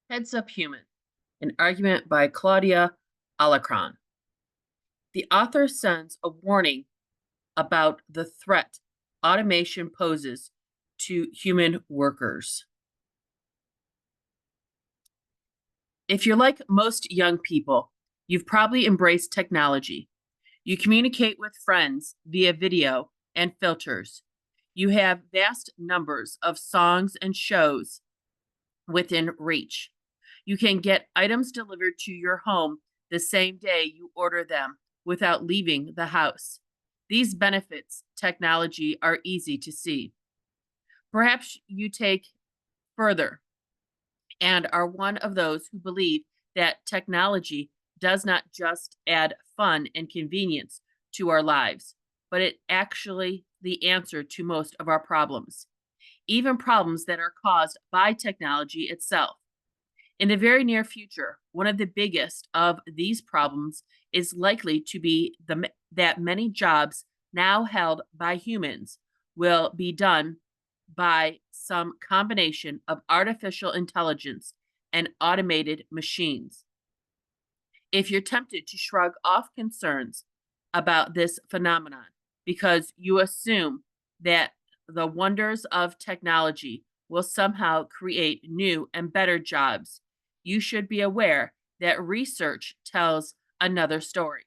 Heads Up Human, an argument by Claudia Alacron. The author sends a warning about the threat automation poses to human workers. If you're like most young people, you've probably embraced technology. You communicate with friends via video and filters. You have vast numbers of songs and shows within reach. You can get items delivered to your home the same day you order them without leaving the house. These benefits technology are easy to see. Perhaps you take further and are one of those who believe that technology does not just add fun and convenience to our lives, but it actually the answer to most of our problems, even problems that are caused by technology itself. In the very near future, one of the biggest of these problems is likely to be that many jobs now held by humans will be done by some combination of artificial intelligence and automated machines. If you're tempted to shrug off concerns about this phenomenon because you assume that the wonders of technology will somehow create new and better jobs, you should be aware that research tells another story.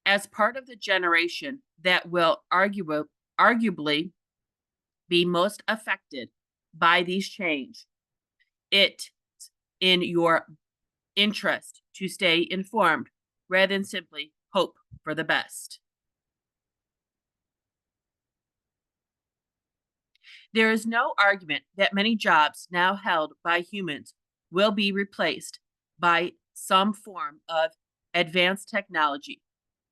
As part of the generation that will arguably be most affected by these change, it's in your interest to stay informed rather than simply hope for the best. There is no argument that many jobs now held by humans will be replaced by some form of advanced technology,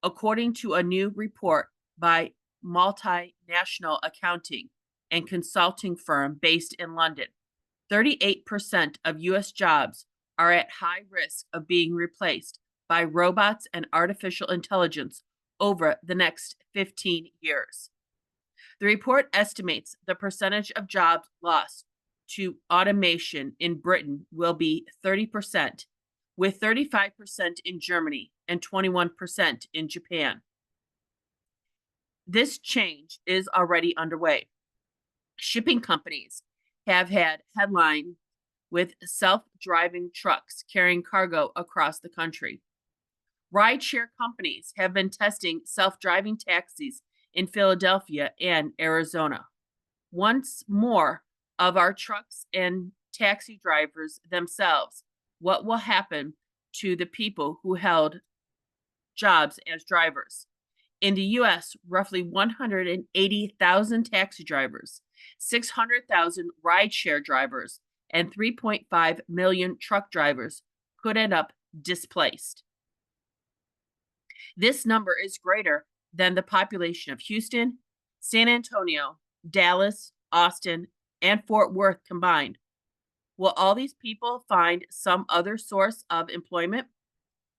according to a new report by multinational accounting and consulting firm based in London. 38% of US jobs are at high risk of being replaced by robots and artificial intelligence over the next 15 years. The report estimates the percentage of jobs lost to automation in Britain will be 30%, with 35% in Germany and 21% in Japan. This change is already underway. Shipping companies have had headline with self-driving trucks carrying cargo across the country. Rideshare companies have been testing self-driving taxis in Philadelphia and Arizona. Once more of our trucks and taxi drivers themselves, what will happen to the people who held jobs as drivers? In the US, roughly 180,000 taxi drivers, 600,000 rideshare drivers, and 3.5 million truck drivers could end up displaced. This number is greater than the population of Houston, San Antonio, Dallas, Austin, and Fort Worth combined. Will all these people find some other source of employment?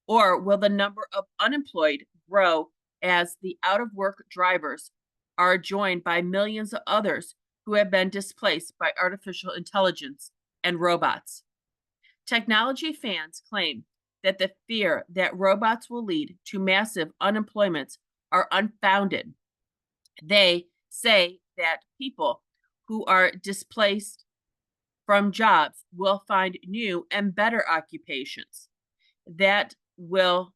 Or will the number of unemployed grow as the out of work drivers are joined by millions of others who have been displaced by artificial intelligence and robots? Technology fans claim that the fear that robots will lead to massive unemployment are unfounded. They say that people who are displaced from jobs will find new and better occupations that will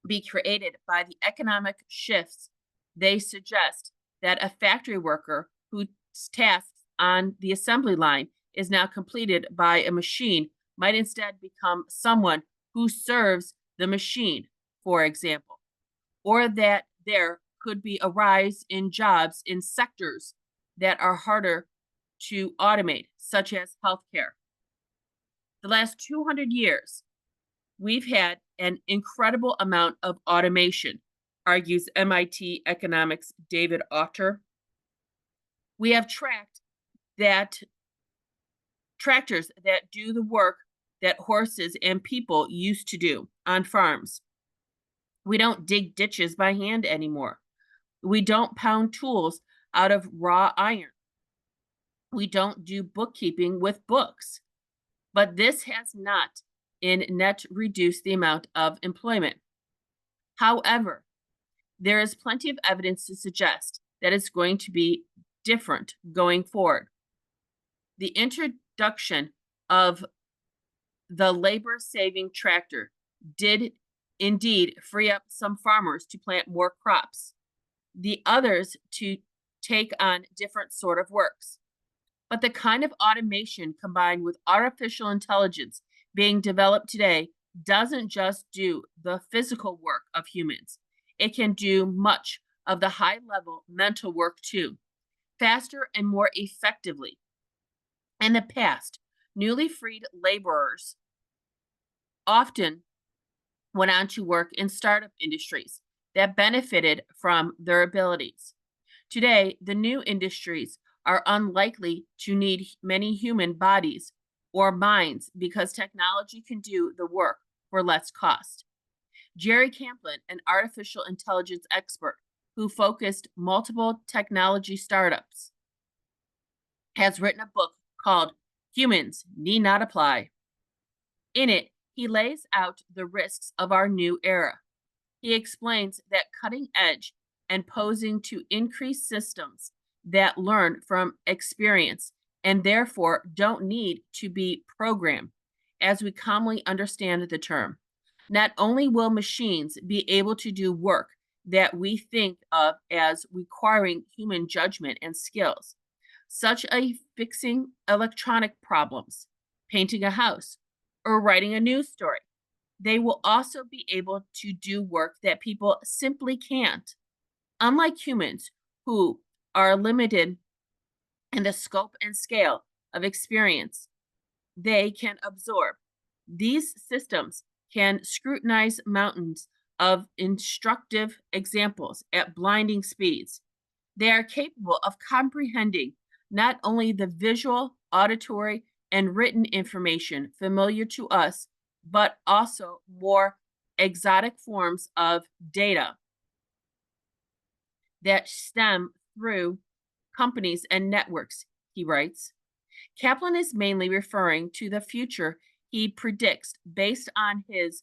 be created by the economic shifts. They suggest that a factory worker whose tasks on the assembly line is now completed by a machine might instead become someone who serves the machine, for example, or that there could be a rise in jobs in sectors that are harder to automate, such as healthcare. The last 200 years, we've had an incredible amount of automation, argues MIT economics David Autor. We have tractors that do the work that horses and people used to do on farms. We don't dig ditches by hand anymore. We don't pound tools out of raw iron. We don't do bookkeeping with books. but this has not in net reduced the amount of employment. However, there is plenty of evidence to suggest that it's going to be different going forward. The introduction of the labor-saving tractor did indeed free up some farmers to plant more crops, the others to take on different sort of works. But the kind of automation combined with artificial intelligence being developed today doesn't just do the physical work of humans. It can do much of the high-level mental work too, faster and more effectively. In the past, newly freed laborers often went on to work in startup industries that benefited from their abilities. Today, the new industries are unlikely to need many human bodies or minds because technology can do the work for less cost. Jerry Camplin, an artificial intelligence expert who focused multiple technology startups, has written a book called Humans Need Not Apply. In it, he lays out the risks of our new era. He explains that cutting edge and posing to increase systems that learn from experience and therefore don't need to be programmed, as we commonly understand the term. Not only will machines be able to do work that we think of as requiring human judgment and skills, such as fixing electronic problems, painting a house, or writing a news story, they will also be able to do work that people simply can't. Unlike humans, who are limited in the scope and scale of experience they can absorb, these systems can scrutinize mountains of instructive examples at blinding speeds. They are capable of comprehending not only the visual, auditory, and written information familiar to us, but also more exotic forms of data that stem through companies and networks, he writes. Kaplan is mainly referring to the future he predicts based on his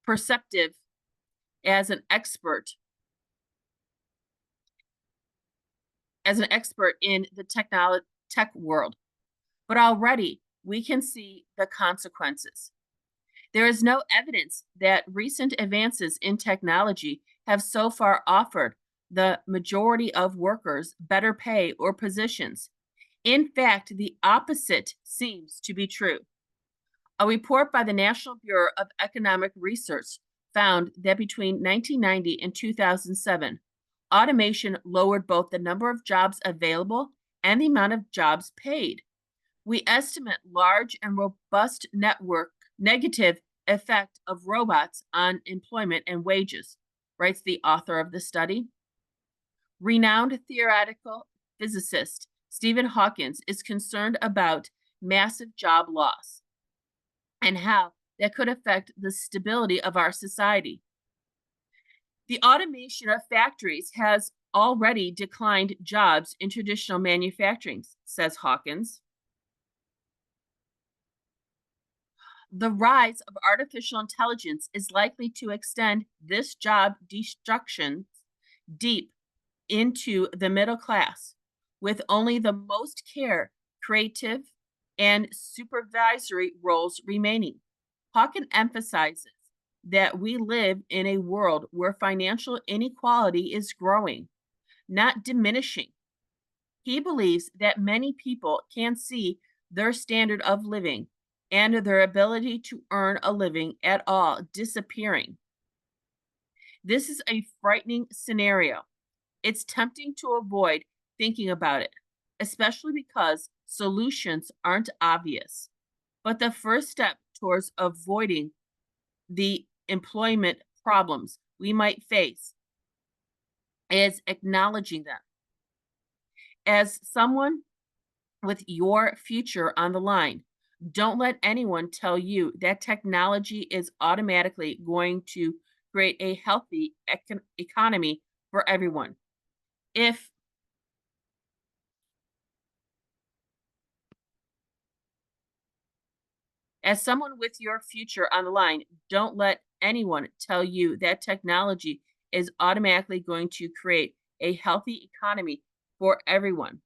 perspective as an expert in the tech world. But already we can see the consequences. There is no evidence that recent advances in technology have so far offered the majority of workers better pay or positions. In fact, the opposite seems to be true. A report by the National Bureau of Economic Research found that between 1990 and 2007, automation lowered both the number of jobs available and the amount of jobs paid. We estimate large and robust negative effect of robots on employment and wages, writes the author of the study. Renowned theoretical physicist Stephen Hawking is concerned about massive job loss and how that could affect the stability of our society. The automation of factories has already declined jobs in traditional manufacturing, says Hawkins. The rise of artificial intelligence is likely to extend this job destruction deep into the middle class, with only the most creative, and supervisory roles remaining. Hawkins emphasizes that we live in a world where financial inequality is growing, not diminishing. He believes that many people can see their standard of living and their ability to earn a living at all disappearing. This is a frightening scenario. It's tempting to avoid thinking about it, especially because solutions aren't obvious. But the first step towards avoiding the employment problems we might face is acknowledging them. As someone with your future on the line, don't let anyone tell you that technology is automatically going to create a healthy economy for everyone. If As someone with your future on the line, don't let anyone tell you that technology is automatically going to create a healthy economy for everyone.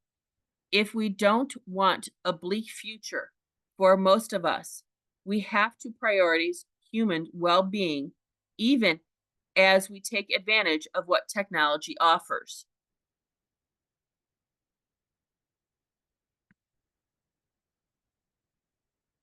If we don't want a bleak future for most of us, we have to prioritize human well being, even as we take advantage of what technology offers.